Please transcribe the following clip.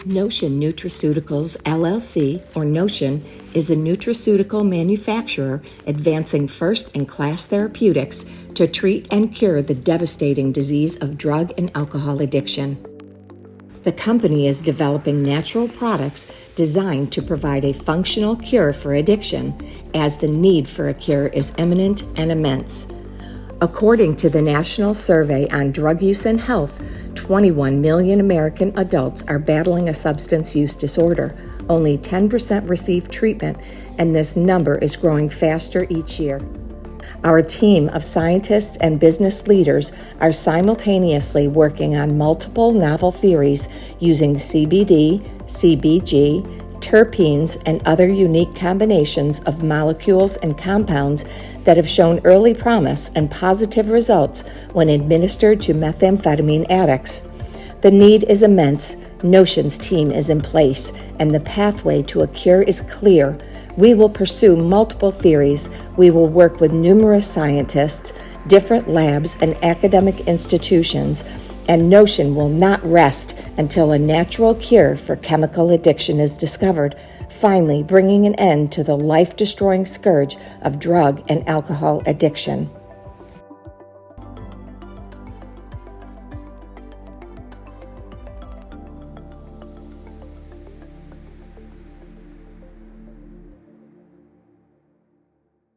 Notion Nutraceuticals, LLC, or Notion, is a nutraceutical manufacturer advancing first-in-class therapeutics to treat and cure the devastating disease of drug and alcohol addiction. The company is developing natural products designed to provide a functional cure for addiction, as the need for a cure is imminent and immense. According to the National Survey on Drug Use and Health, 21 million American adults are battling a substance use disorder. Only 10% receive treatment, and this number is growing faster each year. Our team of scientists and business leaders are simultaneously working on multiple novel theories using CBD, CBG, terpenes, and other unique combinations of molecules and compounds that have shown early promise and positive results when administered to methamphetamine addicts. The need is immense, Notion's team is in place, and the pathway to a cure is clear. We will pursue multiple theories. We will work with numerous scientists, different labs, and academic institutions, and Notion will not rest until a natural cure for chemical addiction is discovered, finally bringing an end to the life-destroying scourge of drug and alcohol addiction.